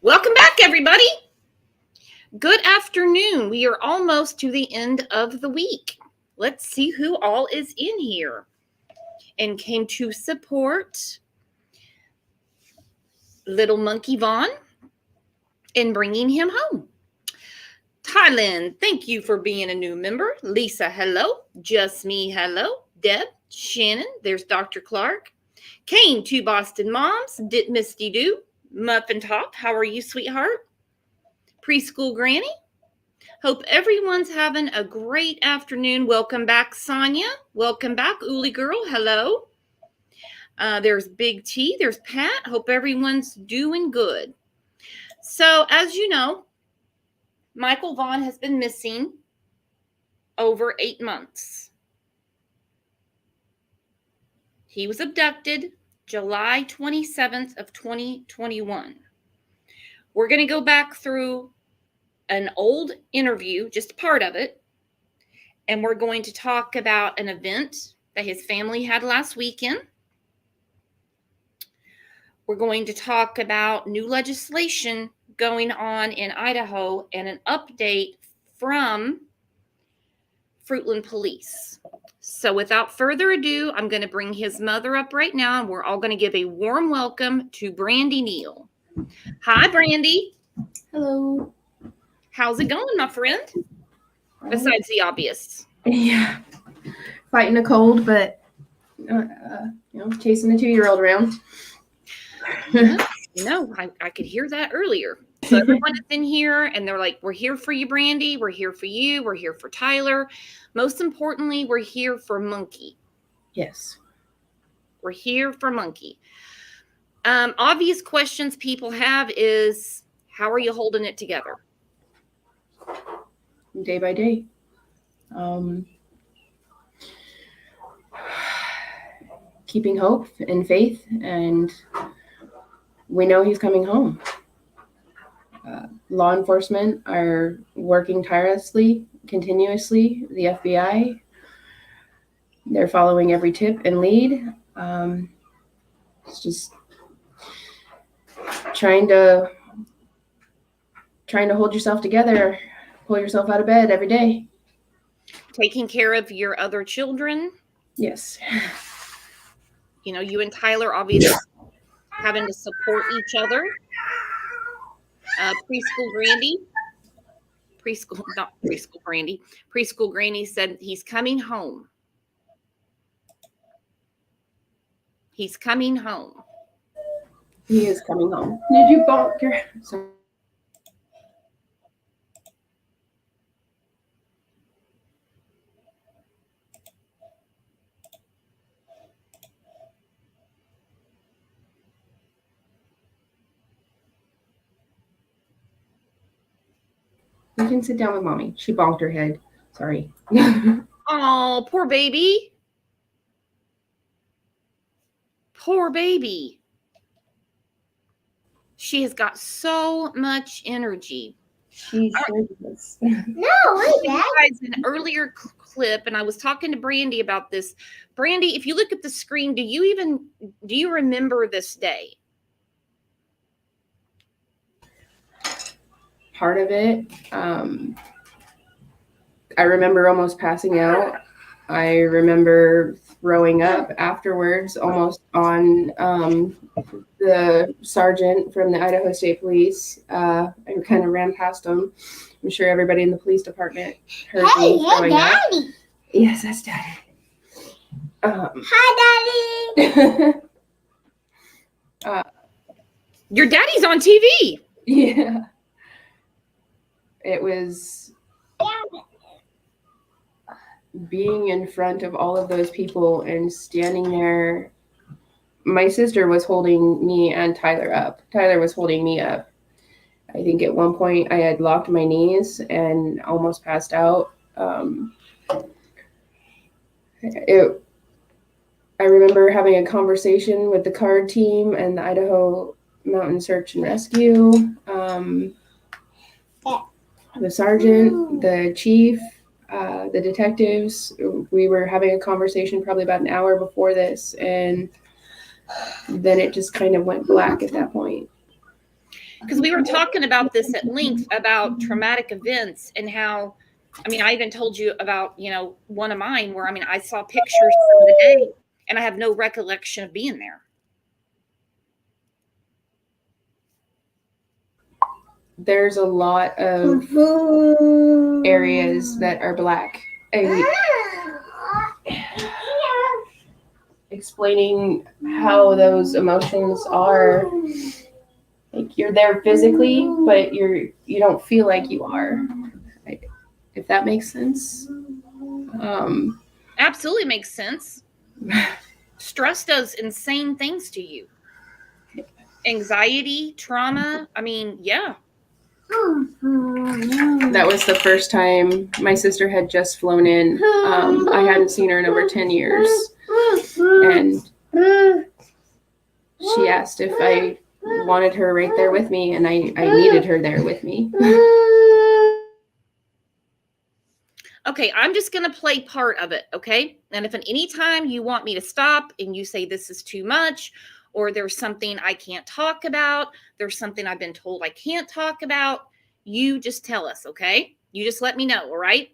Welcome back, everybody. Good afternoon. We are almost to the end of the week. Let's see who all is in here and came to support little monkey Vaughn in bringing him home. Thailand, thank you for being a new member. Lisa, hello. Just Me, hello. Deb, Shannon, there's Dr. Clark. Kane, two Boston moms. Misty Doo, Muffin Top, how are you, sweetheart? Preschool Granny. Hope everyone's having a great afternoon. Welcome back, Sonia. Welcome back, Uli Girl. Hello. There's Big T. There's Pat. Hope everyone's doing good. So, as you know, Michael Vaughn has been missing over 8 months. He was abducted July 27th of 2021. We're going to go back through an old interview, just part of it, and we're going to talk about an event that his family had last weekend. We're going to talk about new legislation going on in Idaho and an update from Fruitland Police. So without further ado, I'm going to bring his mother up right now, and we're all going to give a warm welcome to Brandi Neal. Hi, Brandi. Hello. How's it going, my friend? Besides the obvious. Yeah. Fighting a cold, but, chasing a 2-year-old around. I could hear that earlier. So everyone is in here, and they're like, we're here for you, Brandi. We're here for you. We're here for Tyler. Most importantly, we're here for Monkey. Yes. We're here for Monkey. Obvious questions people have is, how are you holding it together? Day by day. Keeping hope and faith, and we know he's coming home. Law enforcement are working tirelessly, continuously. The FBI, they're following every tip and lead. It's just trying to hold yourself together, pull yourself out of bed every day. Taking care of your other children. Yes. You and Tyler obviously having to support each other. Preschool Granny said he's coming home. He's coming home. He is coming home. Did you bonk your... Sorry. You can sit down with mommy. She bonked her head. Sorry. Oh, poor baby. Poor baby. She has got so much energy. She sure does. No, I guys an earlier clip, and I was talking to Brandi about this. Brandi, if you look at the screen, do you remember this day? Part of it. I remember almost passing out. I remember throwing up afterwards, almost on the sergeant from the Idaho State Police. I kind of ran past him. I'm sure everybody in the police department heard me throwing up. Daddy. Yes, that's Daddy. Hi, Daddy. Your daddy's on TV. Yeah. It was being in front of all of those people and standing there. My sister was holding me and Tyler up. Tyler was holding me up. I think at one point I had locked my knees and almost passed out. I remember having a conversation with the CARD team and the Idaho Mountain Search and Rescue. The sergeant, the chief, the detectives, we were having a conversation probably about an hour before this, and then it just kind of went black at that point. because we were talking about this at length about traumatic events and how, I mean, I even told you about, one of mine where, I mean, I saw pictures from the day and I have no recollection of being there. There's a lot of areas that are black. Explaining how those emotions are, like, you're there physically, but you don't feel like you are. If that makes sense. Absolutely makes sense. Stress does insane things to you. Anxiety, trauma. I mean, yeah. That was the first time my sister had just flown in. I hadn't seen her in over 10 years. And she asked if I wanted her right there with me, and I needed her there with me. Okay, I'm just going to play part of it, okay? And if at any time you want me to stop and you say this is too much, or there's something I can't talk about, there's something I've been told I can't talk about, you just tell us, okay? You just let me know, all right?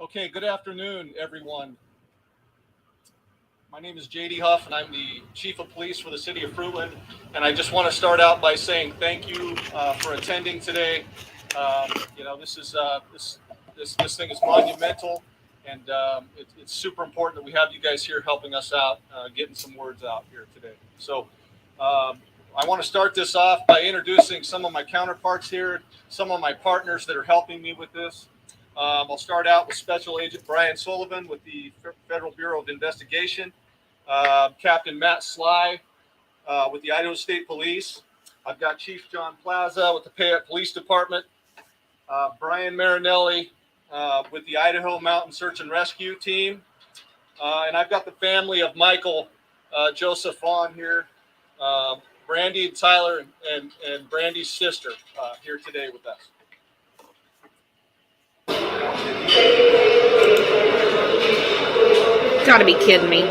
Okay, good afternoon, everyone. My name is J.D. Huff, and I'm the Chief of Police for the City of Fruitland. And I just want to start out by saying thank you for attending today. This is this thing is monumental, and it's super important that we have you guys here helping us out, getting some words out here today. So I want to start this off by introducing some of my counterparts here, some of my partners that are helping me with this. I'll start out with Special Agent Brian Sullivan with the Federal Bureau of Investigation, Captain Matt Sly with the Idaho State Police. I've got Chief John Plaza with the Payette Police Department, Brian Marinelli with the Idaho Mountain Search and Rescue Team, and I've got the family of Michael Joseph Vaughn here, Brandi and Tyler and Brandi's sister here today with us. Gotta be kidding me.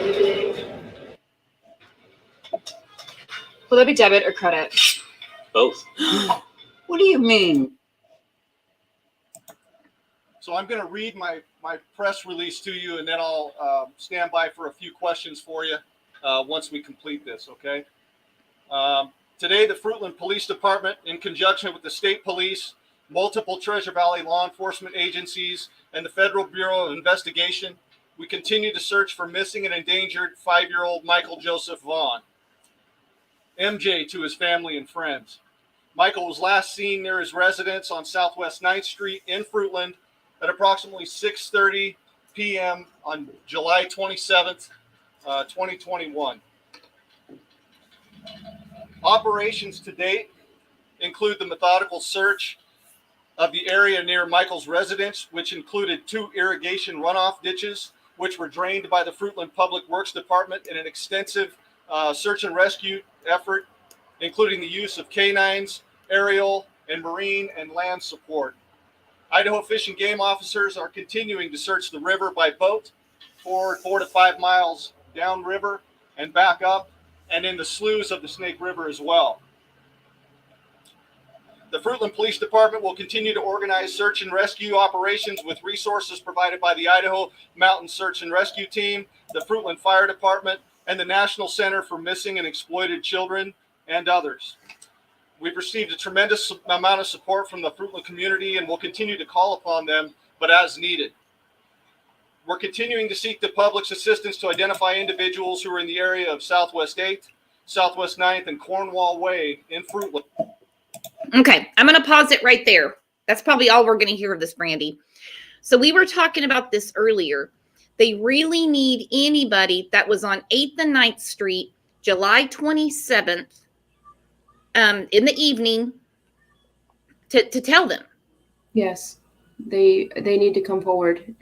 Will that be debit or credit? Both. What do you mean? So I'm going to read my press release to you, and then I'll stand by for a few questions for you once we complete this, okay? Today, the Fruitland Police Department, in conjunction with the state police, multiple Treasure Valley law enforcement agencies, and the Federal Bureau of Investigation, we continue to search for missing and endangered 5-year-old Michael Joseph Vaughn, MJ to his family and friends. Michael was last seen near his residence on Southwest 9th Street in Fruitland at approximately 6:30 p.m. on July 27th, 2021. Operations to date include the methodical search of the area near Michael's residence, which included 2 irrigation runoff ditches, which were drained by the Fruitland Public Works Department in an extensive search and rescue effort, including the use of canines, aerial, and marine and land support. Idaho Fish and Game officers are continuing to search the river by boat, 4 to 5 miles downriver and back up, and in the sloughs of the Snake River as well. The Fruitland Police Department will continue to organize search and rescue operations with resources provided by the Idaho Mountain Search and Rescue Team, the Fruitland Fire Department, and the National Center for Missing and Exploited Children, and others. We've received a tremendous amount of support from the Fruitland community and will continue to call upon them, but as needed. We're continuing to seek the public's assistance to identify individuals who are in the area of Southwest 8th, Southwest 9th, and Cornwall Way in Fruitland. Okay, I'm going to pause it right there. That's probably all we're going to hear of this, Brandi. So we were talking about this earlier. They really need anybody that was on 8th and 9th Street, July 27th, in the evening to tell them. Yes. They need to come forward.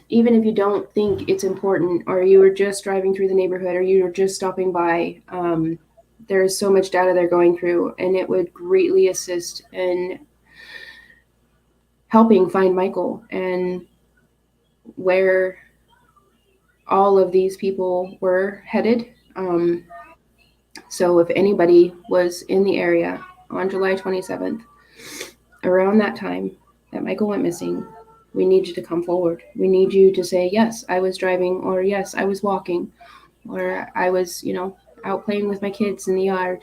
Even if you don't think it's important, or you were just driving through the neighborhood, or you were just stopping by, there is so much data they're going through, and it would greatly assist in helping find Michael and where all of these people were headed. So if anybody was in the area on July 27th, around that time that Michael went missing, we need you to come forward. We need you to say, yes, I was driving, or yes, I was walking, or I was, out playing with my kids in the yard.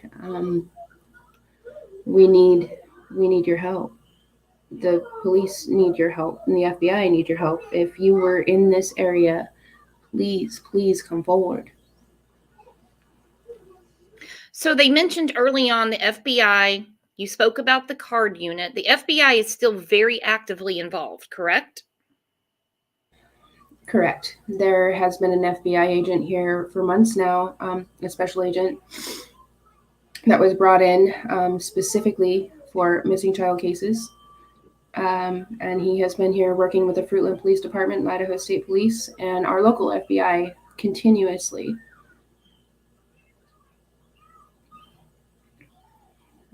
We need your help. The police need your help, and the FBI need your help. If you were in this area, please come forward. So they mentioned early on the FBI. You spoke about the card unit. The FBI is still very actively involved, correct? Correct. There has been an FBI agent here for months now, a special agent that was brought in specifically for missing child cases. And he has been here working with the Fruitland Police Department and Idaho State Police and our local FBI continuously.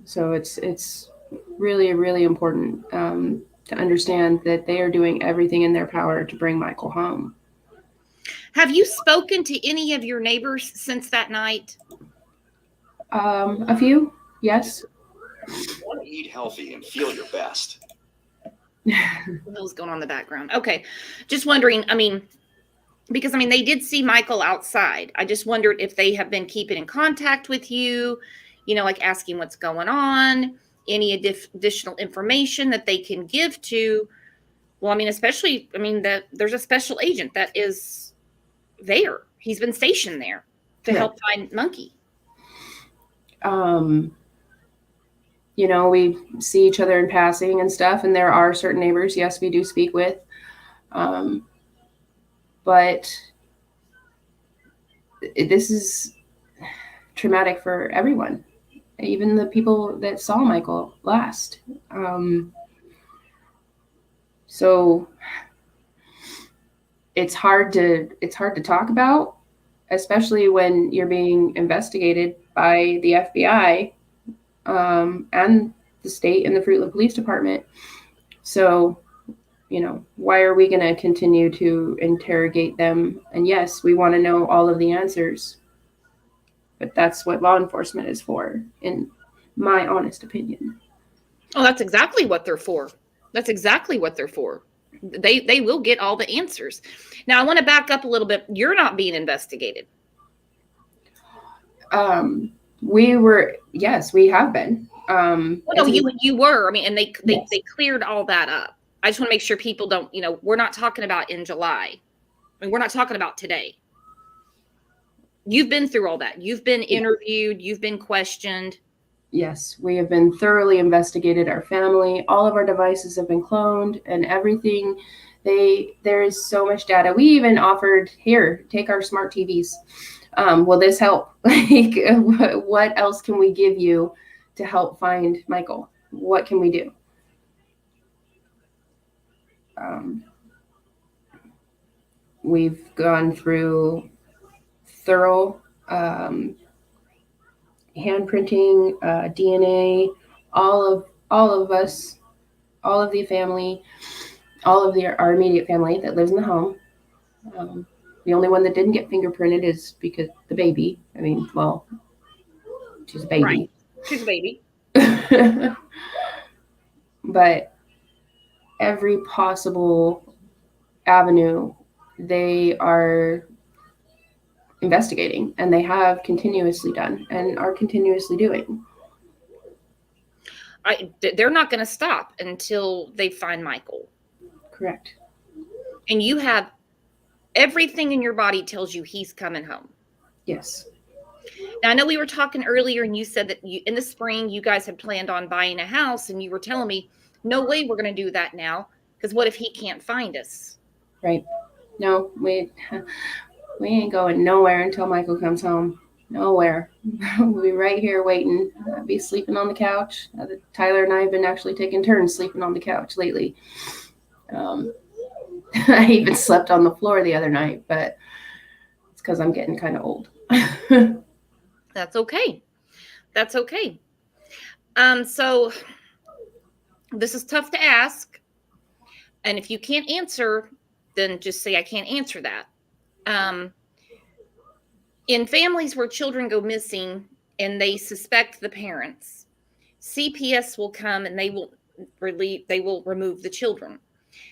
So it's really, really important to understand that they are doing everything in their power to bring Michael home. Have you spoken to any of your neighbors since that night? A few, yes. You want to eat healthy and feel your best. What hell's going on in the background? Okay. Just wondering, because they did see Michael outside. I just wondered if they have been keeping in contact with you, like asking what's going on, any additional information that they can give to, especially, that there's a special agent that is there. He's been stationed there to help find Monkey. We see each other in passing and stuff, and there are certain neighbors, yes, we do speak with. But this is traumatic for everyone, even the people that saw Michael last. So it's hard to talk about, especially when you're being investigated by the FBI and the state and the Fruitland Police Department. So, why are we going to continue to interrogate them? And yes, we want to know all of the answers, but that's what law enforcement is for, in my honest opinion. Oh, that's exactly what they're for. They will get all the answers. Now, I want to back up a little bit. You're not being investigated. Yes, we have been. No, you were. And they cleared all that up. I just want to make sure people don't, we're not talking about in July. We're not talking about today. You've been through all that. You've been interviewed. You've been questioned. Yes, we have been thoroughly investigated. Our family, all of our devices have been cloned and everything. There is so much data. We even offered, here, take our smart TVs. Will this help? What else can we give you to help find Michael? What can we do? We've gone through thorough handprinting, DNA, all of us, all of the family, all of our immediate family that lives in the home. The only one that didn't get fingerprinted is because the baby. She's a baby. Right. She's a baby. But every possible avenue they are investigating, and they have continuously done and are continuously doing. They're not going to stop until they find Michael. Correct. And you have everything in your body tells you he's coming home. Yes. Now, I know we were talking earlier, and you said that in the spring you guys had planned on buying a house, and you were telling me, no way we're going to do that now, because what if he can't find us? Right. No, we ain't going nowhere until Michael comes home. Nowhere. We'll be right here waiting. I'll be sleeping on the couch. Tyler and I have been actually taking turns sleeping on the couch lately. I even slept on the floor the other night, but it's because I'm getting kind of old. That's okay. That's okay. So this is tough to ask. And if you can't answer, then just say, I can't answer that. In families where children go missing and they suspect the parents, CPS will come and they will remove the children.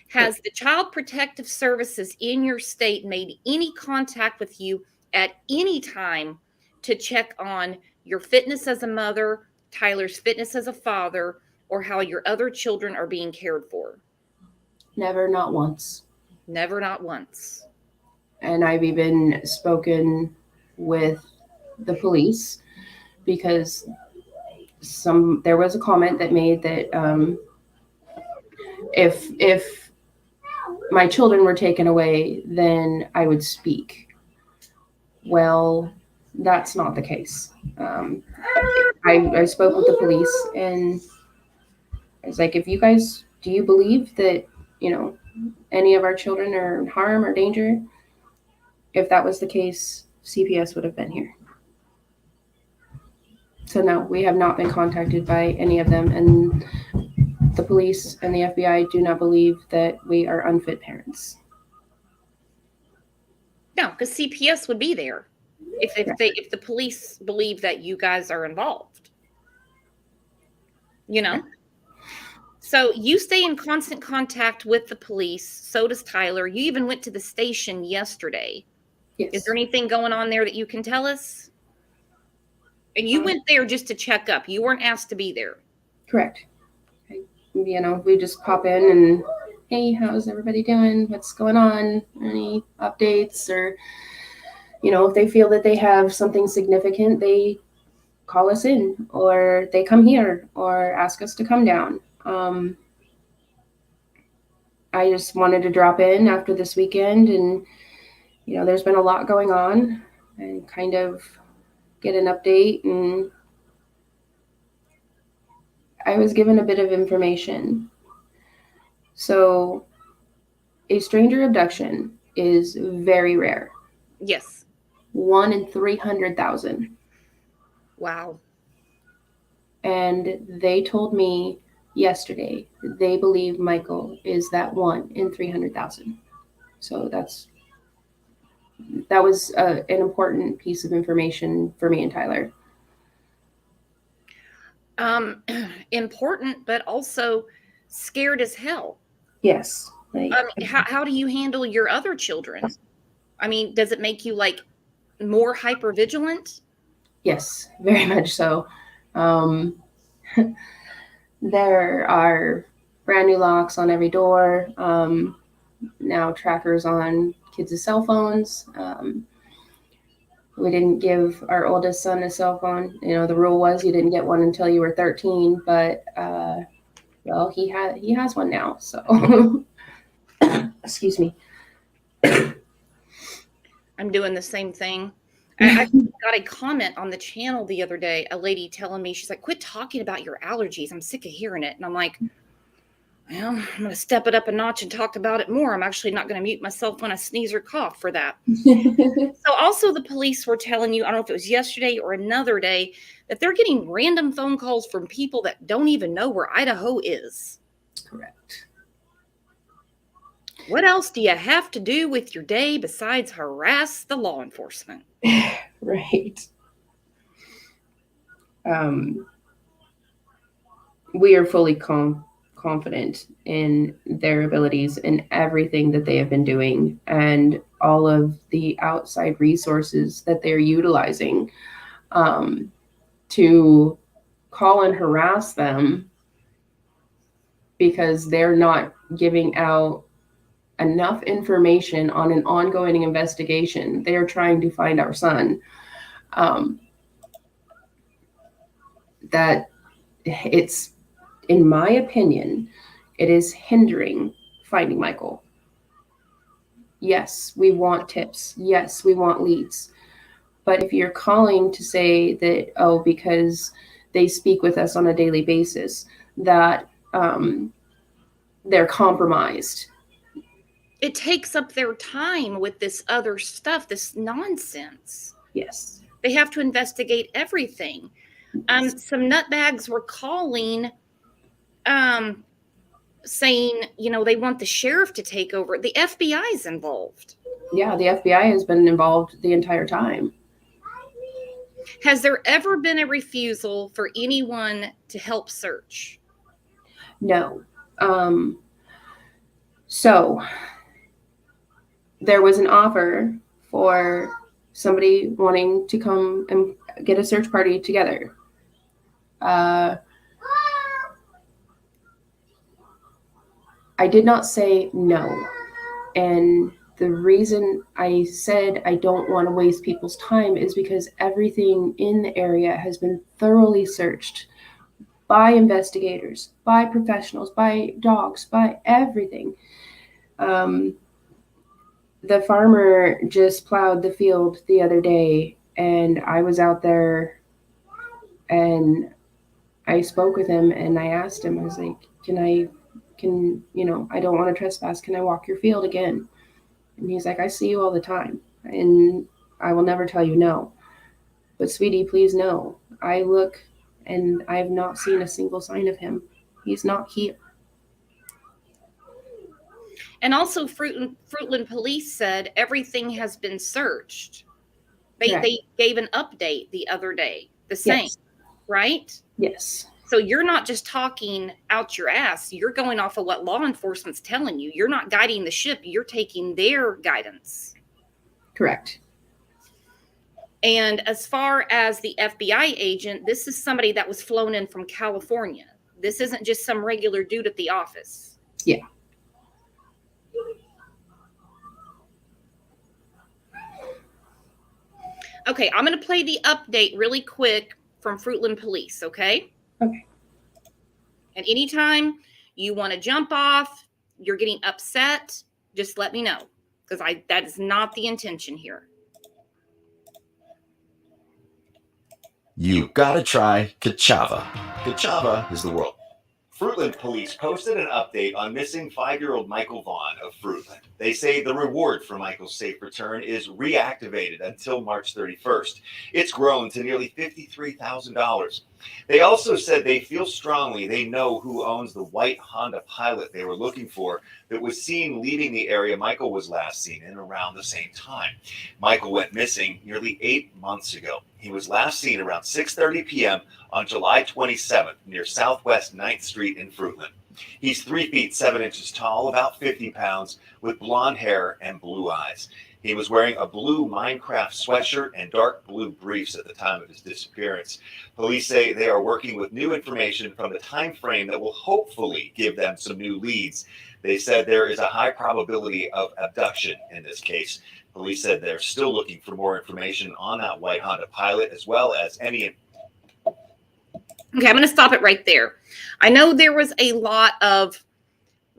Has the Child Protective Services in your state made any contact with you at any time to check on your fitness as a mother, Tyler's fitness as a father, or how your other children are being cared for? Never, not once. Never, not once. And I've even spoken with the police because there was a comment that made that if my children were taken away, then I would speak. Well, that's not the case. I spoke with the police and I was like, if you guys, do you believe that, any of our children are in harm or danger? If that was the case, CPS would have been here. So no, we have not been contacted by any of them. And the police and the FBI do not believe that we are unfit parents. No, because CPS would be there if the police believe that you guys are involved. So you stay in constant contact with the police. So does Tyler. You even went to the station yesterday. Yes. Is there anything going on there that you can tell us? And you went there just to check up. You weren't asked to be there. Correct. We just pop in and, hey, how's everybody doing? What's going on? Any updates? Or, if they feel that they have something significant, they call us in or they come here or ask us to come down. I just wanted to drop in after this weekend and, there's been a lot going on and kind of get an update. And I was given a bit of information. So a stranger abduction is very rare. Yes. 1 in 300,000. Wow. And they told me yesterday they believe Michael is that 1 in 300,000. So that was an important piece of information for me and Tyler. Important, but also scared as hell. Yes. How do you handle your other children? I mean, does it make you more hyper vigilant? Yes, very much so. There are brand new locks on every door. Now trackers on kids' cell phones. We didn't give our oldest son a cell phone. The rule was you didn't get one until you were 13, but well, he has one now. So excuse me. I'm doing the same thing. I got a comment on the channel the other day, a lady telling me, she's like, quit talking about your allergies. I'm sick of hearing it. And I'm like, well, I'm going to step it up a notch and talk about it more. I'm actually not going to mute myself when I sneeze or cough for that. So also the police were telling you, I don't know if it was yesterday or another day, that they're getting random phone calls from people that don't even know where Idaho is. Correct. What else do you have to do with your day besides harass the law enforcement? Right. We are fully confident in their abilities and everything that they have been doing and all of the outside resources that they're utilizing to call and harass them because they're not giving out enough information on an ongoing investigation. They are trying to find our son. That it's, in my opinion, it is hindering finding Michael. Yes, we want tips. Yes, we want leads. But if you're calling to say that, oh, because they speak with us on a daily basis, that they're compromised. It takes up their time with this other stuff, this nonsense. Yes. They have to investigate everything. Some nutbags were calling, saying, they want the sheriff to take over. The FBI's involved. Yeah, the FBI has been involved the entire time. Has there ever been a refusal for anyone to help search? No. So there was an offer for somebody wanting to come and get a search party together. I did not say no. And the reason I said I don't want to waste people's time is because everything in the area has been thoroughly searched by investigators, by professionals, by dogs, by everything. The farmer just plowed the field the other day, and I was out there, and I spoke with him, and I asked him, I was like, I don't want to trespass. Can I walk your field again? And he's like, I see you all the time, and I will never tell you no. But sweetie, please know. I look, and I have not seen a single sign of him. He's not here. And also, Fruitland Police said everything has been searched. They gave an update the other day, the same, yes. Right? Yes. So you're not just talking out your ass. You're going off of what law enforcement's telling you. You're not guiding the ship. You're taking their guidance. Correct. And as far as the FBI agent, this is somebody that was flown in from California. This isn't just some regular dude at the office. Yeah. Okay, I'm going to play the update really quick from Fruitland Police, okay? Okay. And anytime you want to jump off, you're getting upset, just let me know, because that is not the intention here. You gotta try Kachava. Kachava is the world. Fruitland Police posted an update on missing 5-year-old Michael Vaughn of Fruitland. They say the reward for Michael's safe return is reactivated until March 31st. It's grown to nearly $53,000. They also said they feel strongly they know who owns the white Honda Pilot they were looking for that was seen leaving the area Michael was last seen in around the same time. Michael went missing nearly 8 months ago. He was last seen around 6:30 p.m. on July 27th near Southwest 9th Street in Fruitland. He's 3 feet 7 inches tall, about 50 pounds, with blonde hair and blue eyes. He was wearing a blue Minecraft sweatshirt and dark blue briefs at the time of his disappearance. Police say they are working with new information from the time frame that will hopefully give them some new leads. They said there is a high probability of abduction in this case. Police said they're still looking for more information on that white Honda Pilot, as well as any... Okay, I'm going to stop it right there. I know there was a lot of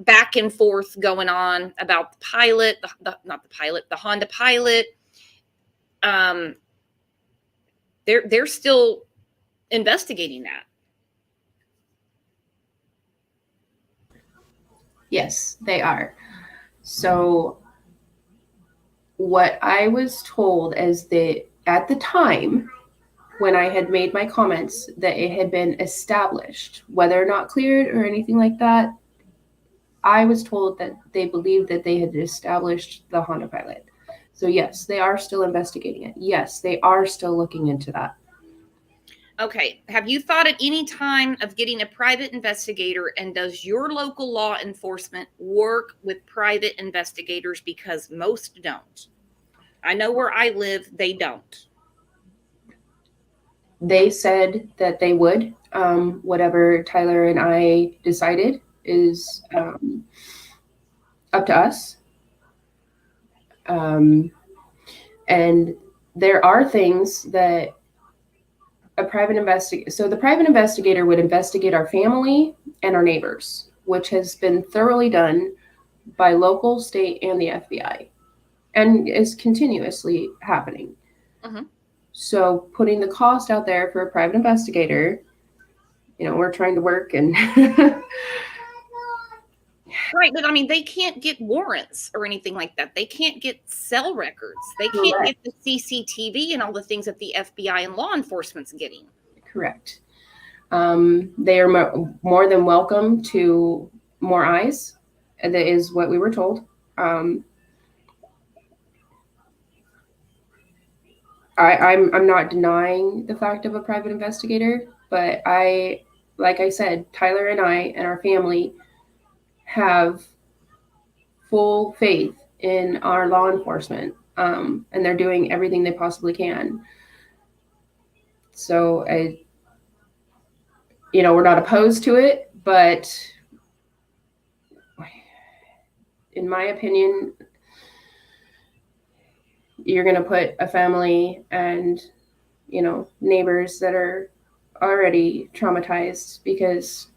back and forth going on about the pilot, the Honda Pilot. They're still investigating that. Yes, they are. So what I was told is that at the time when I had made my comments that it had been established, whether or not cleared or anything like that, I was told that they believed that they had established the Honda Pilot. So yes, they are still investigating it. Yes, they are still looking into that. Okay. Have you thought at any time of getting a private investigator, and does your local law enforcement work with private investigators? Because most don't. I know where I live, they don't. They said that they would. Whatever Tyler and I decided is up to us. And there are things that a private investigator, so the private investigator would investigate our family and our neighbors, which has been thoroughly done by local, state, and the FBI, and is continuously happening. Mm-hmm. So putting the cost out there for a private investigator, we're trying to work and Right, but I mean, they can't get warrants or anything like that. They can't get cell records. They can't Correct. get the CCTV and all the things that the FBI and law enforcement's getting. Correct. They are more than welcome to more eyes. That is what we were told. I'm not denying the fact of a private investigator, but like I said, Tyler and I and our family have full faith in our law enforcement, and they're doing everything they possibly can. So we're not opposed to it, but in my opinion, you're going to put a family and, neighbors that are already traumatized because,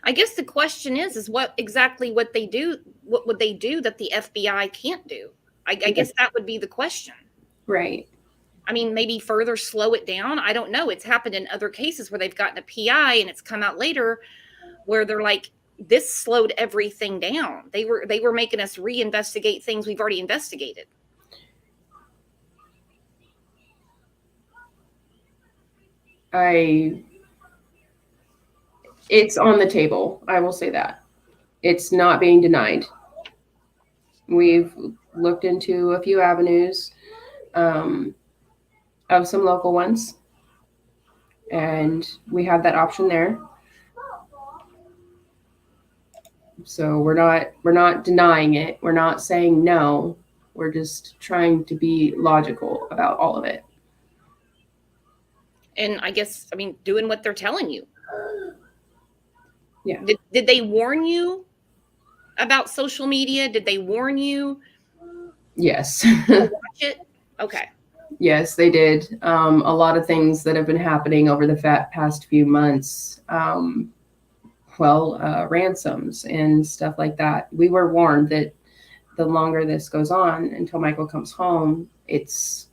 I guess the question is what they do? What would they do that the FBI can't do? I guess that would be the question. Right. I mean, maybe further slow it down. I don't know. It's happened in other cases where they've gotten a PI and it's come out later where they're like, this slowed everything down. They were making us reinvestigate things we've already investigated. It's on the table. I will say that. It's not being denied. We've looked into a few avenues of some local ones, and we have that option there. So we're not denying it. We're not saying no. We're just trying to be logical about all of it. And I guess, doing what they're telling you. Yeah. Did they warn you about social media? Did they warn you? Yes. To watch it? Okay. Yes, they did. A lot of things that have been happening over the past few months. Ransoms and stuff like that. We were warned that the longer this goes on until Michael comes home, it's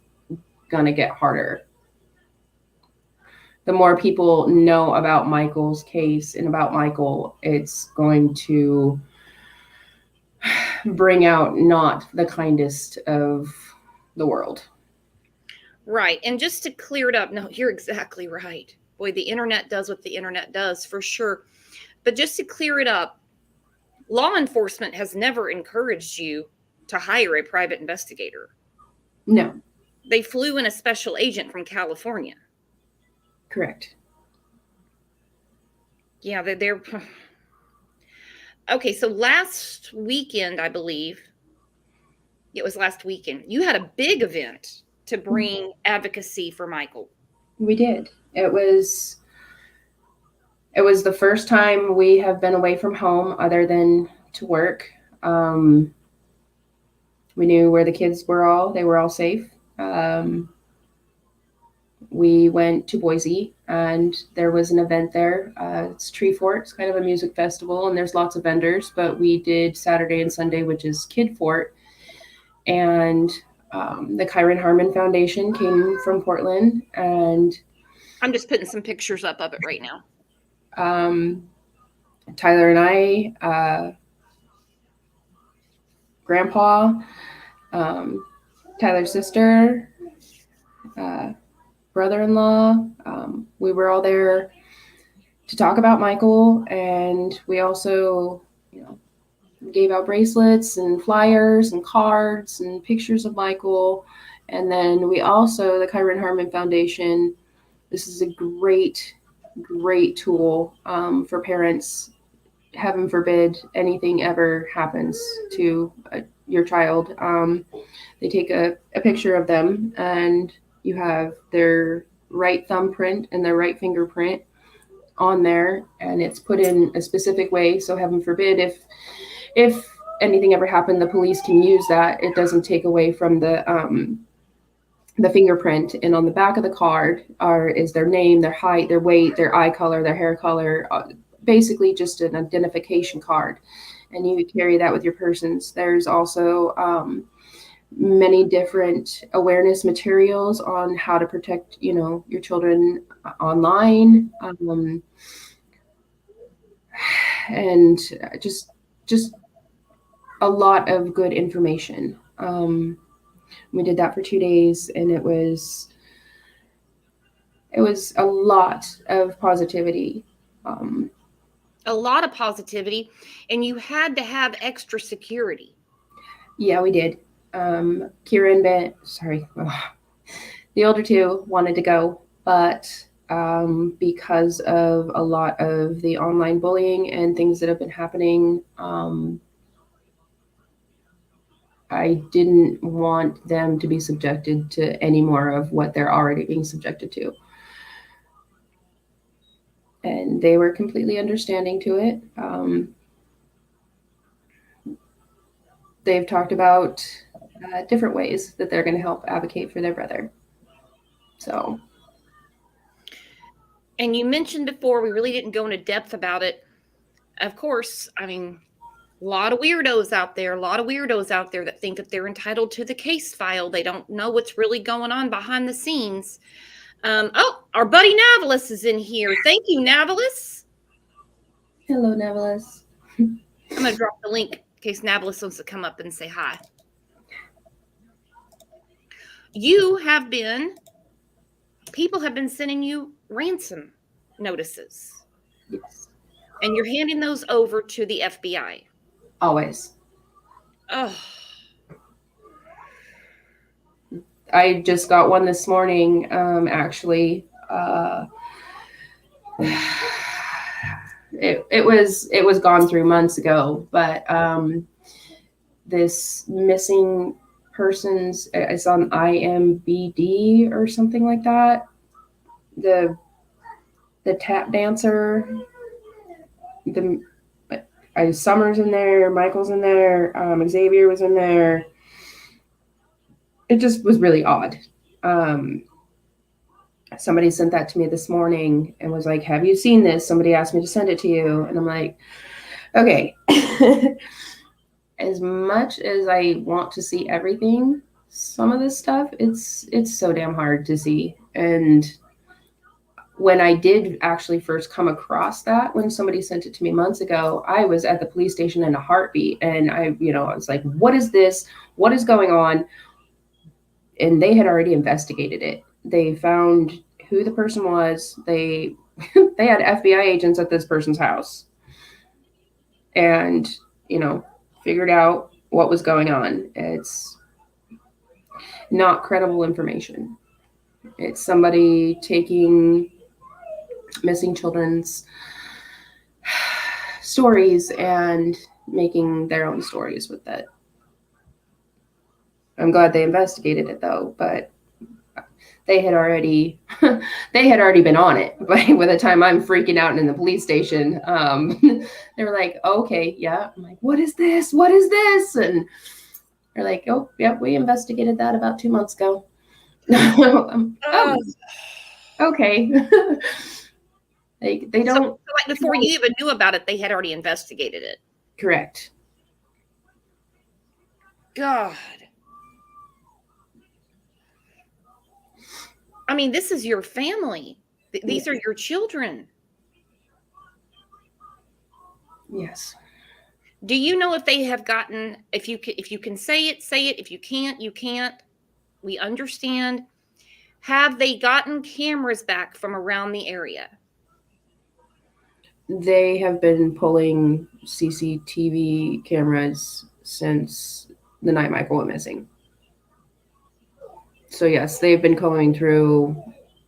going to get harder. The more people know about Michael's case and about Michael, it's going to bring out not the kindest of the world. Right. And just to clear it up, no, you're exactly right. Boy, the internet does what the internet does for sure. But just to clear it up, law enforcement has never encouraged you to hire a private investigator. No. They flew in a special agent from California. Correct. Yeah, they're okay. So last weekend, I believe it was last weekend, you had a big event to bring advocacy for Michael. We did. It was the first time we have been away from home other than to work. We knew where the kids were all. They were all safe. We went to Boise and there was an event there. It's Tree Fort. It's kind of a music festival and there's lots of vendors, but we did Saturday and Sunday, which is Kid Fort. And the Kyron Harmon Foundation came from Portland, and I'm just putting some pictures up of it right now. Tyler and I, Grandpa, Tyler's sister, brother-in-law, we were all there to talk about Michael, and we also, gave out bracelets and flyers and cards and pictures of Michael. And then we also, the Kyron Harmon Foundation, this is a great tool for parents. Heaven forbid anything ever happens to your child. They take a picture of them and you have their right thumbprint and their right fingerprint on there, and it's put in a specific way. So heaven forbid if anything ever happened, the police can use that. It doesn't take away from the fingerprint. And on the back of the card is their name, their height, their weight, their eye color, their hair color, basically just an identification card. And you carry that with your persons. There's also many different awareness materials on how to protect, your children online, and just a lot of good information. We did that for 2 days, and it was a lot of positivity. A lot of positivity, and you had to have extra security. Yeah, we did. Kira and Ben, sorry, the older two wanted to go, but because of a lot of the online bullying and things that have been happening, I didn't want them to be subjected to any more of what they're already being subjected to. And they were completely understanding to it. They've talked about different ways that they're going to help advocate for their brother. So. And you mentioned before, we really didn't go into depth about it. Of course, I mean, a lot of weirdos out there that think that they're entitled to the case file. They don't know what's really going on behind the scenes. Our buddy Navalis is in here. Thank you, Navalis. Hello, Navalis. I'm going to drop the link in case Navalis wants to come up and say hi. People have been sending you ransom notices. Yes. And you're handing those over to the FBI. Always. Oh. I just got one this morning, actually. It was gone through months ago, but this missing persons, it's on IMBD or something like that. The tap dancer, Summer's in there, Michael's in there, Xavier was in there. It just was really odd. Somebody sent that to me this morning and was like, have you seen this? Somebody asked me to send it to you. And I'm like, okay. As much as I want to see everything, some of this stuff, it's so damn hard to see. And when I did actually first come across that, when somebody sent it to me months ago, I was at the police station in a heartbeat. And I was like, what is this? What is going on? And they had already investigated it. They found who the person was. They had FBI agents at this person's house and, figured out what was going on. It's not credible information. It's somebody taking missing children's stories and making their own stories with it. I'm glad they investigated it though, but they had already been on it by the time I'm freaking out in the police station. They were like, okay, yeah. I'm like, what is this? What is this? And they're like, oh, yeah, we investigated that about 2 months ago. Okay. They don't. So like before you even knew about it, they had already investigated it. Correct. God. I mean, this is your family. These are your children. Yes. Do you know if they have gotten, if you can say it, say it. If you can't, you can't. We understand. Have they gotten cameras back from around the area? They have been pulling CCTV cameras since the night Michael went missing. So yes, they've been going through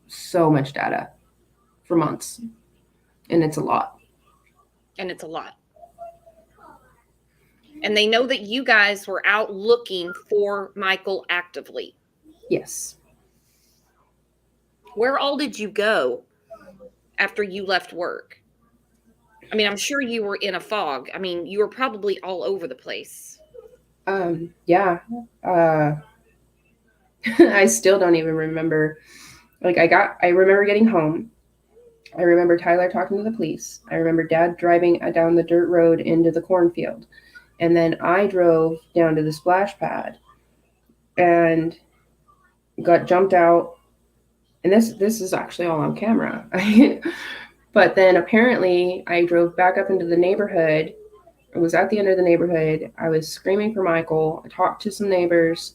so much data for months, and it's a lot. And it's a lot. And they know that you guys were out looking for Michael actively. Yes. Where all did you go after you left work? I mean, I'm sure you were in a fog. I mean, you were probably all over the place. Yeah. I still don't even remember. Like I remember getting home. I remember Tyler talking to the police. I remember Dad driving down the dirt road into the cornfield. And then I drove down to the splash pad. and got jumped out. And this is actually all on camera. But then apparently I drove back up into the neighborhood. I was at the end of the neighborhood. I was screaming for Michael. I talked to some neighbors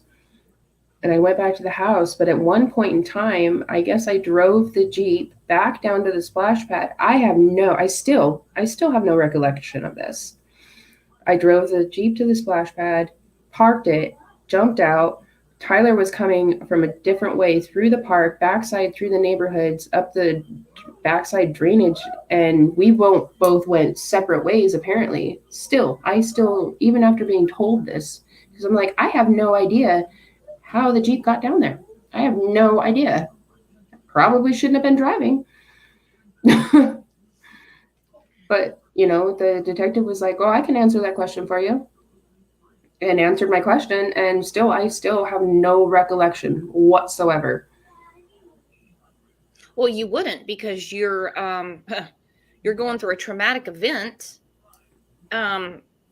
and I went back to the house. But at one point in time, I guess I drove the Jeep back down to the splash pad. I still have no recollection of this. I drove the Jeep to the splash pad, parked it, jumped out. Tyler was coming from a different way through the park, backside through the neighborhoods, up the backside drainage, and we both went separate ways apparently. I still, even after being told this, because I'm like, I have no idea how the Jeep got down there. I have no idea. Probably shouldn't have been driving. But, the detective was like, oh, I can answer that question for you. And answered my question, and I still have no recollection whatsoever. Well, you wouldn't, because you're going through a traumatic event.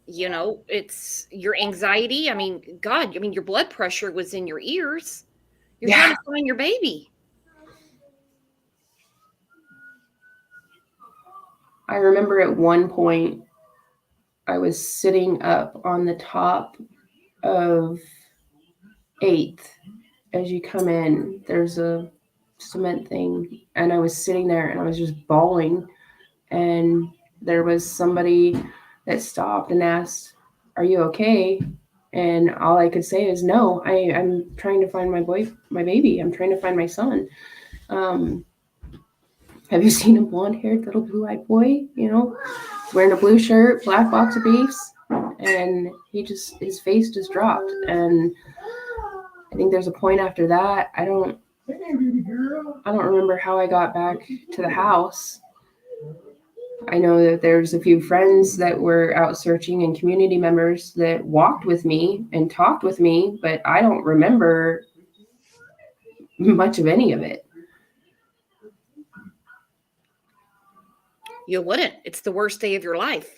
It's your anxiety. I mean, God, your blood pressure was in your ears. You're trying to find your baby. I remember at one point I was sitting up on the top of 8th. As you come in, there's a cement thing, and I was sitting there and I was just bawling, and there was somebody that stopped and asked, "Are you okay?" And all I could say is, "No, I'm trying to find my baby. I'm trying to find my son." Have you seen a blonde-haired little blue-eyed boy? Wearing a blue shirt, black boxer briefs, and his face just dropped. And I think there's a point after that. I don't remember how I got back to the house. I know that there's a few friends that were out searching and community members that walked with me and talked with me, but I don't remember much of any of it. You wouldn't. It's the worst day of your life.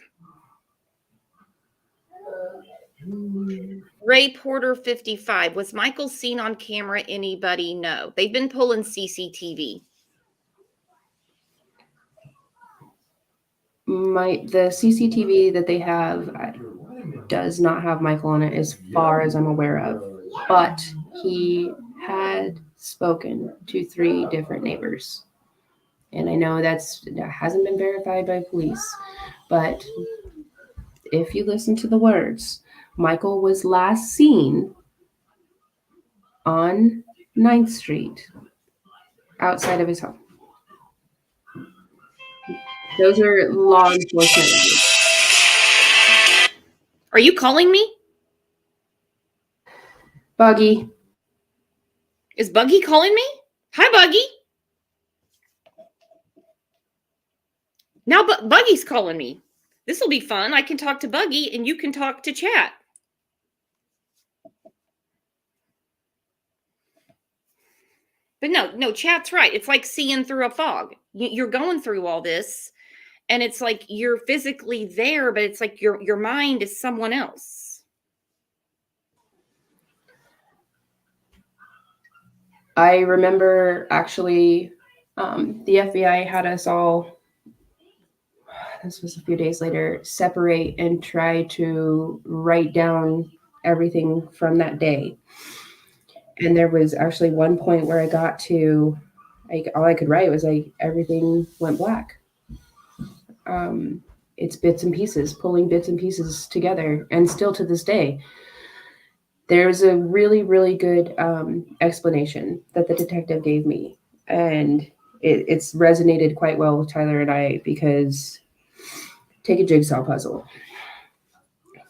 Ray Porter 55. Was Michael seen on camera? Anybody know? They've been pulling CCTV. The CCTV that they have does not have Michael on it as far as I'm aware of, but he had spoken to 3 different neighbors. And I know that hasn't been verified by police, but if you listen to the words, Michael was last seen on 9th Street outside of his home. Those are law enforcement. Are you calling me? Buggy. Is Buggy calling me? Hi, Buggy. Now Buggy's calling me. This will be fun. I can talk to Buggy and you can talk to chat. But no, chat's right. It's like seeing through a fog. You're going through all this, and it's like you're physically there, but it's like your mind is someone else. I remember actually the FBI had us all, this was a few days later, separate and try to write down everything from that day. And there was actually one point where I got to, all I could write was everything went black. It's bits and pieces, pulling bits and pieces together. And still to this day, there's a really, really good explanation that the detective gave me. And it's resonated quite well with Tyler and I, because take a jigsaw puzzle,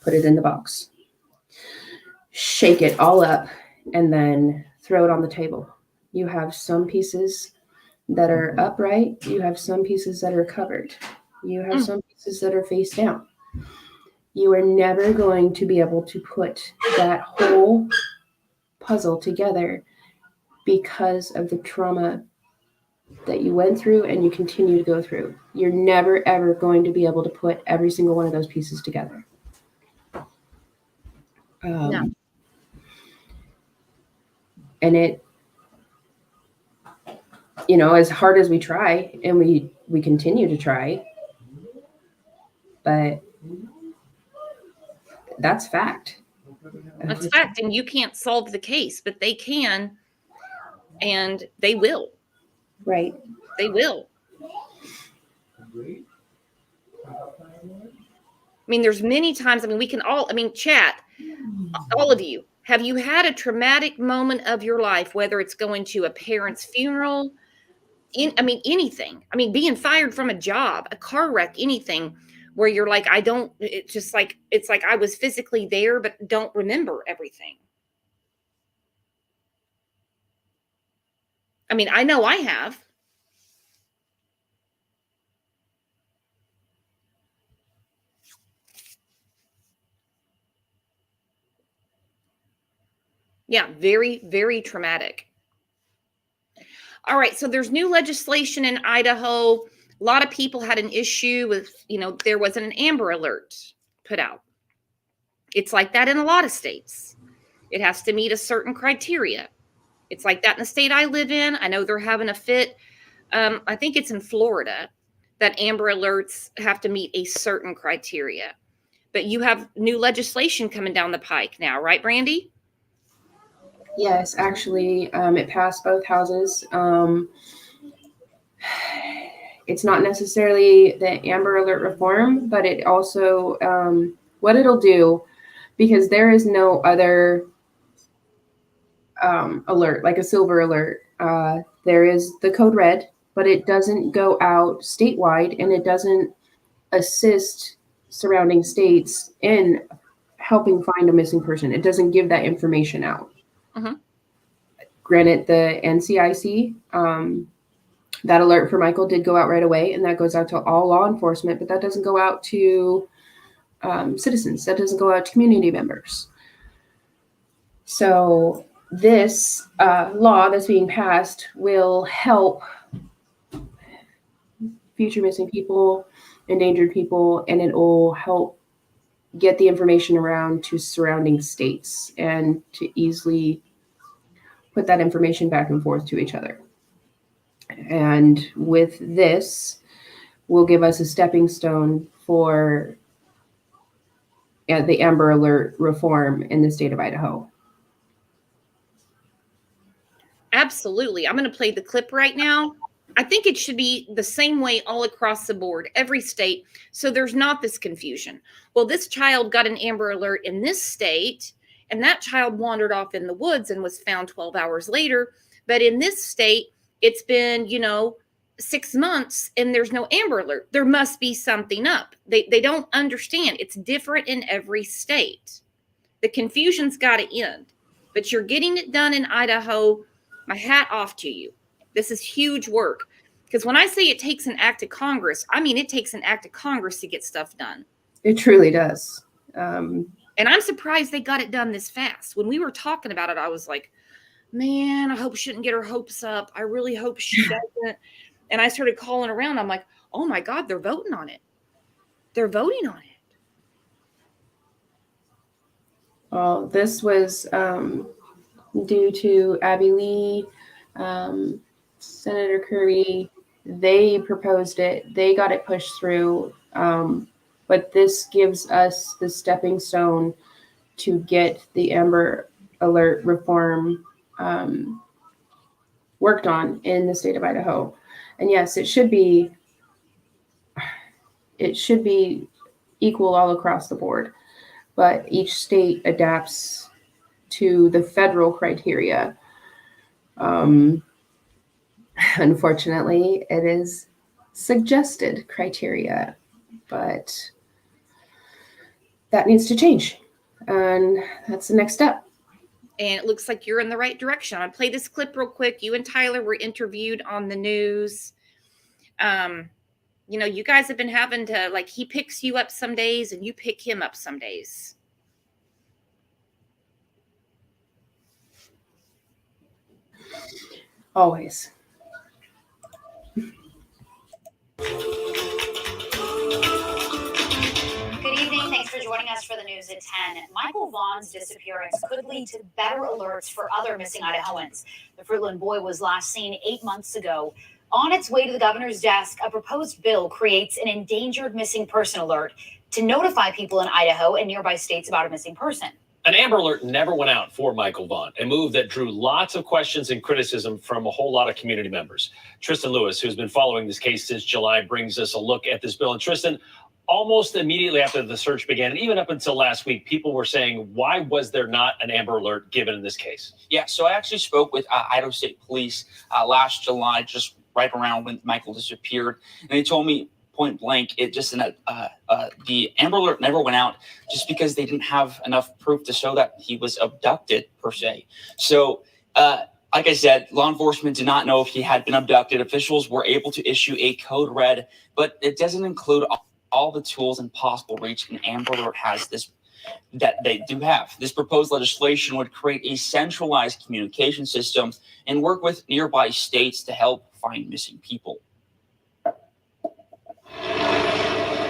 put it in the box, shake it all up, and then throw it on the table. You have some pieces that are upright. You have some pieces that are covered. You have some pieces that are face down. You are never going to be able to put that whole puzzle together because of the trauma that you went through and you continue to go through. You're never, ever going to be able to put every single one of those pieces together. No. And it, as hard as we try, and we continue to try, but that's fact. That's fact. And you can't solve the case, but they can, and they will. Right. They will. I mean, there's many times, we can all, chat, all of you, have you had a traumatic moment of your life, whether it's going to a parent's funeral, anything, being fired from a job, a car wreck, anything, where you're like, it's like I was physically there, but don't remember everything. I know I have. Yeah, very, very traumatic. All right, so there's new legislation in Idaho. A lot of people had an issue with, there wasn't an Amber Alert put out. It's like that in a lot of states. It has to meet a certain criteria. It's like that in the state I live in. I know they're having a fit. I think it's in Florida that Amber Alerts have to meet a certain criteria. But you have new legislation coming down the pike now, right, Brandi? Yes, actually, it passed both houses. It's not necessarily the Amber Alert reform, but it also, what it'll do, because there is no other alert, like a silver alert. There is the code red, but it doesn't go out statewide, and it doesn't assist surrounding states in helping find a missing person. It doesn't give that information out. Uh-huh. Granted, the NCIC, that alert for Michael did go out right away, and that goes out to all law enforcement, but that doesn't go out to citizens. That doesn't go out to community members. So this law that's being passed will help future missing people, endangered people, and it will help get the information around to surrounding states and to easily put that information back and forth to each other. And with this, will give us a stepping stone for the Amber Alert reform in the state of Idaho. Absolutely. I'm going to play the clip right now. I think it should be the same way all across the board, every state, so there's not this confusion. Well, this child got an Amber Alert in this state, and that child wandered off in the woods and was found 12 hours later. But in this state, it's been, 6 months and there's no Amber Alert. There must be something up. They don't understand. It's different in every state. The confusion's got to end. But you're getting it done in Idaho. My hat off to you. This is huge work. Because when I say it takes an act of Congress, it takes an act of Congress to get stuff done. It truly does. And I'm surprised they got it done this fast. When we were talking about it, I was like, man, I hope she didn't get her hopes up. I really hope she doesn't. And I started calling around. I'm like, oh my God, they're voting on it. They're voting on it. Well, this was due to Abby Lee, Senator Curry. They proposed it. They got it pushed through. But this gives us the stepping stone to get the Amber Alert reform worked on in the state of Idaho. And yes, it should be equal all across the board, but each state adapts to the federal criteria. Unfortunately, it is suggested criteria, but that needs to change. And that's the next step. And it looks like you're in the right direction. I'll play this clip real quick. You and Tyler were interviewed on the news. You guys have been having to, he picks you up some days and you pick him up some days. Always. Good evening. Thanks for joining us for the news at 10. Michael Vaughn's disappearance could lead to better alerts for other missing Idahoans. The Fruitland boy was last seen 8 months ago. On its way to the governor's desk, a proposed bill creates an endangered missing person alert to notify people in Idaho and nearby states about a missing person. An Amber Alert never went out for Michael Vaughn, a move that drew lots of questions and criticism from a whole lot of community members. Tristan Lewis, who's been following this case since July, brings us a look at this bill. And Tristan, almost immediately after the search began, and even up until last week, people were saying, why was there not an Amber Alert given in this case? Yeah, so I actually spoke with Idaho State Police last July, just right around when Michael disappeared. And they told me point blank, the Amber Alert never went out just because they didn't have enough proof to show that he was abducted, per se. So, like I said, law enforcement did not know if he had been abducted. Officials were able to issue a code red, but it doesn't include all the tools and possible reach an Amber Alert has that they do have. This proposed legislation would create a centralized communication system and work with nearby states to help find missing people.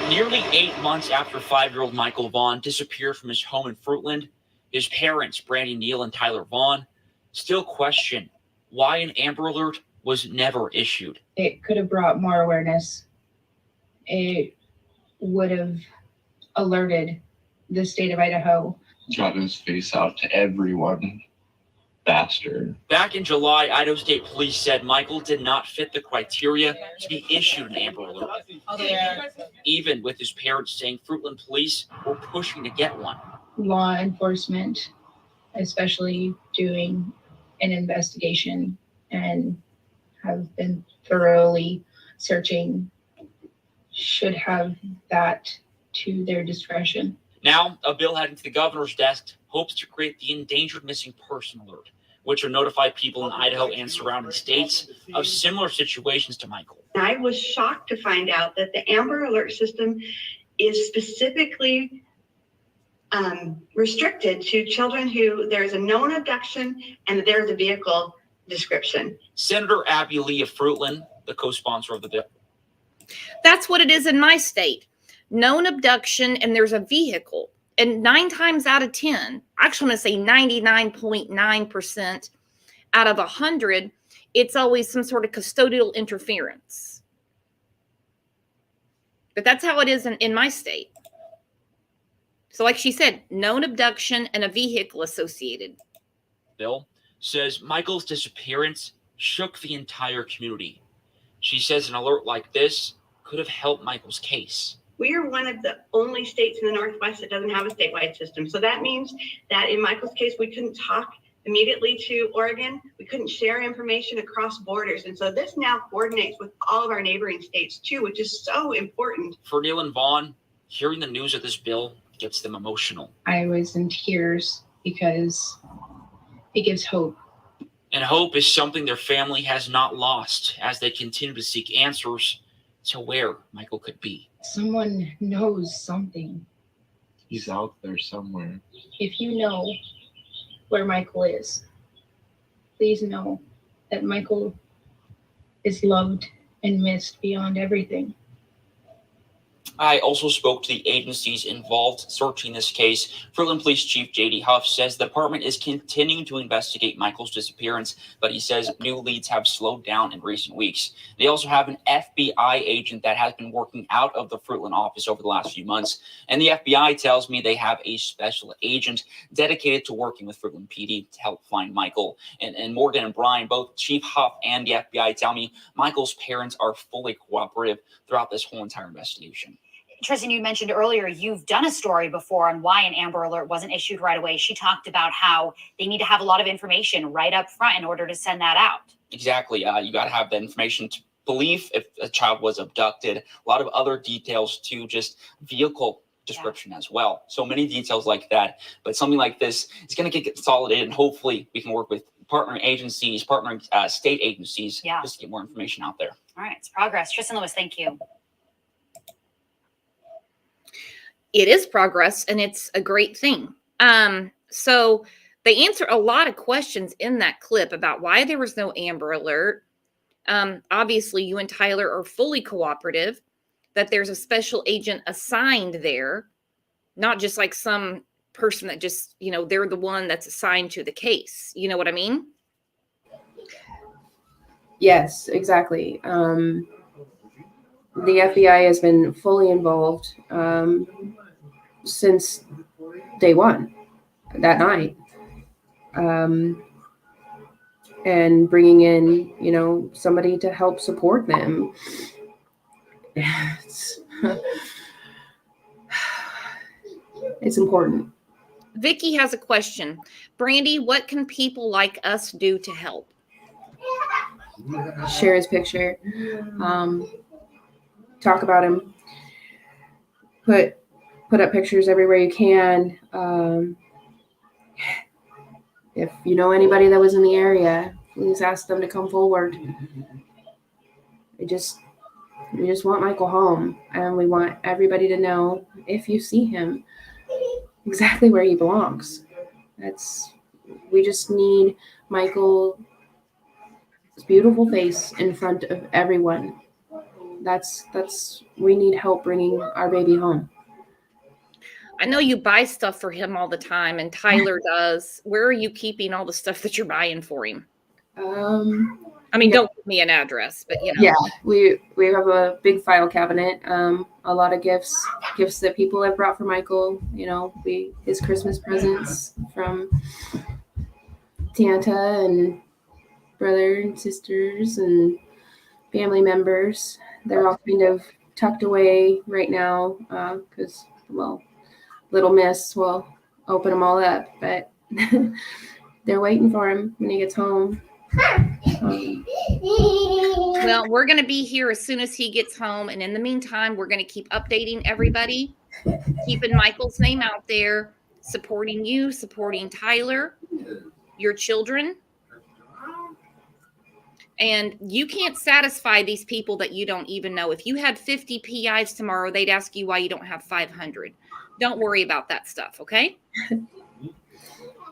Nearly 8 months after 5-year-old Michael Vaughn disappeared from his home in Fruitland, his parents, Brandi, Neal, and Tyler Vaughn, still question why an Amber Alert was never issued. It could have brought more awareness. It would have alerted the state of Idaho. Got his face out to everyone faster. Back in July, Idaho State Police said Michael did not fit the criteria to be issued an Amber Alert, even with his parents saying Fruitland police were pushing to get one. Law enforcement, especially doing an investigation and have been thoroughly searching, should have that to their discretion. Now, a bill heading to the governor's desk hopes to create the Endangered Missing Person Alert, which will notify people in Idaho and surrounding states of similar situations to Michael. I was shocked to find out that the Amber Alert system is specifically restricted to children who there's a known abduction and there's a vehicle description. Senator Abby Lee of Fruitland, the co-sponsor of the bill. That's what it is in my state. Known abduction and there's a vehicle. And 9 times out of 10, actually I'm going to say 99.9% out of 100, it's always some sort of custodial interference. But that's how it is in my state. So like she said, known abduction and a vehicle associated. Bill says Michael's disappearance shook the entire community. She says an alert like this could have helped Michael's case. We are one of the only states in the Northwest that doesn't have a statewide system. So that means that in Michael's case, we couldn't talk immediately to Oregon. We couldn't share information across borders. And so this now coordinates with all of our neighboring states too, which is so important. For Neal and Vaughn, hearing the news of this bill gets them emotional. I was in tears because it gives hope. And hope is something their family has not lost as they continue to seek answers to where Michael could be. Someone knows something. He's out there somewhere. If you know where Michael is, please know that Michael is loved and missed beyond everything. I also spoke to the agencies involved searching this case. Fruitland Police Chief J.D. Huff says the department is continuing to investigate Michael's disappearance, but he says new leads have slowed down in recent weeks. They also have an FBI agent that has been working out of the Fruitland office over the last few months. And the FBI tells me they have a special agent dedicated to working with Fruitland PD to help find Michael. And Morgan and Brian, both Chief Huff and the FBI, tell me Michael's parents are fully cooperative throughout this whole entire investigation. Tristan, you mentioned earlier you've done a story before on why an Amber Alert wasn't issued right away. She talked about how they need to have a lot of information right up front in order to send that out. Exactly. You got to have the information to believe if a child was abducted. A lot of other details too, just vehicle description as well. So many details like that. But something like this is going to get consolidated, and hopefully we can work with partnering agencies, partnering state agencies, just to get more information out there. All right. It's progress. Tristan Lewis, thank you. It is progress, and it's a great thing. So they answer a lot of questions in that clip about why there was no Amber Alert. Obviously, you and Tyler are fully cooperative, that there's a special agent assigned there. not just like some person that just, they're the one that's assigned to the case. You know what I mean? Yes, exactly. The FBI has been fully involved since day one, that night. And bringing in, somebody to help support them. It's important. Vicky has a question. Brandi, what can people like us do to help? Share his picture. Talk about him. Put up pictures everywhere you can. If you know anybody that was in the area, please ask them to come forward. We just want Michael home, and we want everybody to know, if you see him, exactly where he belongs. We just need Michael's beautiful face in front of everyone. We need help bringing our baby home. I know you buy stuff for him all the time, and Tyler does. Where are you keeping all the stuff that you're buying for him? Don't give me an address, but Yeah, we have a big file cabinet. A lot of gifts that people have brought for Michael. His Christmas presents from Santa and brother and sisters and family members. They're all kind of tucked away right now because, little miss will open them all up, but they're waiting for him when he gets home. Well, we're going to be here as soon as he gets home. And in the meantime, we're going to keep updating everybody, keeping Michael's name out there, supporting you, supporting Tyler, your children. And you can't satisfy these people that you don't even know. If you had 50 PIs tomorrow, they'd ask you why you don't have 500. Don't worry about that stuff, okay?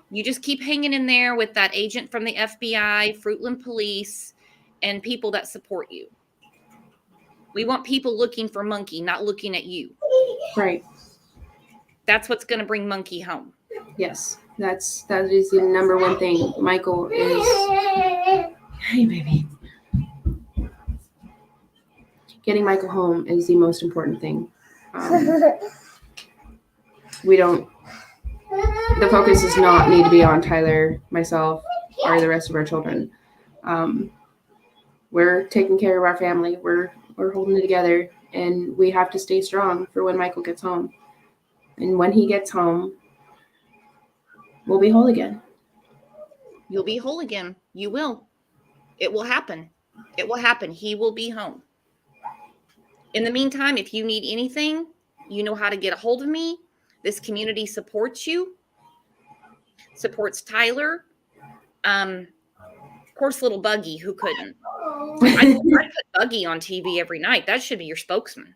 You just keep hanging in there with that agent from the FBI, Fruitland Police, and people that support you. We want people looking for Monkey, not looking at you. Right. That's what's going to bring Monkey home. Yes, that is the number one thing. Michael is... Hey, baby. Getting Michael home is the most important thing. The focus does not need to be on Tyler, myself, or the rest of our children. We're taking care of our family. We're holding it together, and we have to stay strong for when Michael gets home. And when he gets home, we'll be whole again. You'll be whole again. You will. It will happen. It will happen. He will be home. In the meantime, if you need anything, you know how to get a hold of me. This community supports you, supports Tyler. Of course, little Buggy, who couldn't? I put Buggy on TV every night. That should be your spokesman.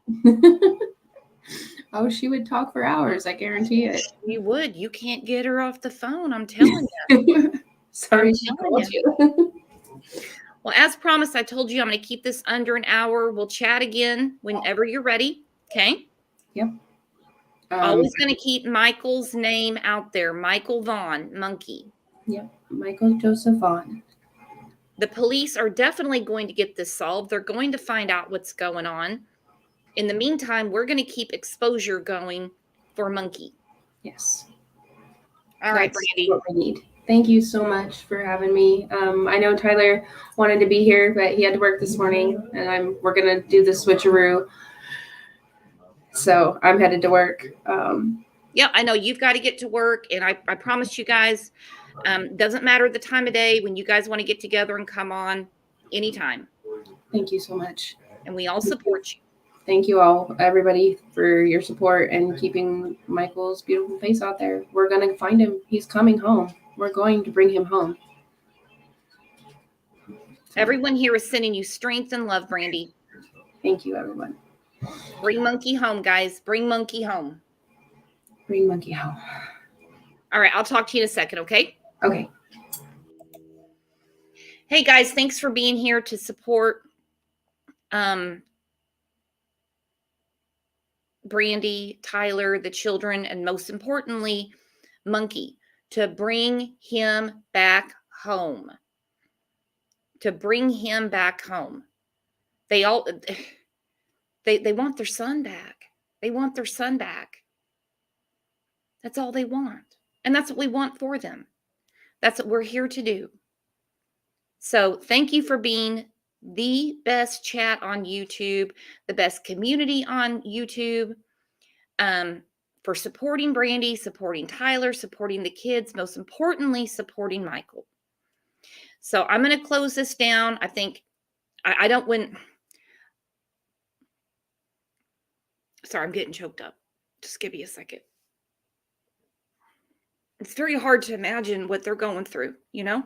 Oh, she would talk for hours. I guarantee it. You would. You can't get her off the phone. I'm telling you. Sorry, she called you. Well, as promised, I told you I'm going to keep this under an hour. We'll chat again whenever you're ready. Okay? Yep. Always going to keep Michael's name out there. Michael Vaughn, Monkey. Yep. Michael Joseph Vaughn. The police are definitely going to get this solved. They're going to find out what's going on. In the meantime, we're going to keep exposure going for Monkey. Yes. All right, Brandi. What we need. Thank you so much for having me. I know Tyler wanted to be here, but he had to work this morning, and we're gonna do the switcheroo. So I'm headed to work. Yeah, I know you've got to get to work, and I promise you guys, doesn't matter the time of day when you guys want to get together and come on anytime. Thank you so much. And we all support you. Thank you all, everybody, for your support and keeping Michael's beautiful face out there. We're going to find him. He's coming home. We're going to bring him home. Everyone here is sending you strength and love, Brandi. Thank you, everyone. Bring Monkey home, guys. Bring Monkey home. Bring Monkey home. All right, I'll talk to you in a second, okay? Okay. Hey, guys, thanks for being here to support Brandi, Tyler, the children, and most importantly, Monkey, to bring him back home. To bring him back home. They want their son back. They want their son back. That's all they want. And that's what we want for them. That's what we're here to do. So thank you for being the best chat on YouTube, the best community on YouTube, for supporting Brandi, supporting Tyler, supporting the kids, most importantly, supporting Michael. So I'm going to close this down. I think I don't win. Sorry, I'm getting choked up. Just give me a second. It's very hard to imagine what they're going through, you know?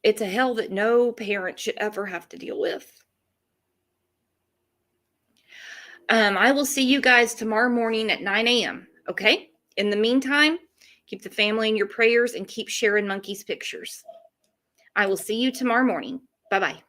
It's a hell that no parent should ever have to deal with. I will see you guys tomorrow morning at 9 a.m., okay? In the meantime, keep the family in your prayers and keep sharing Monkey's pictures. I will see you tomorrow morning. Bye-bye.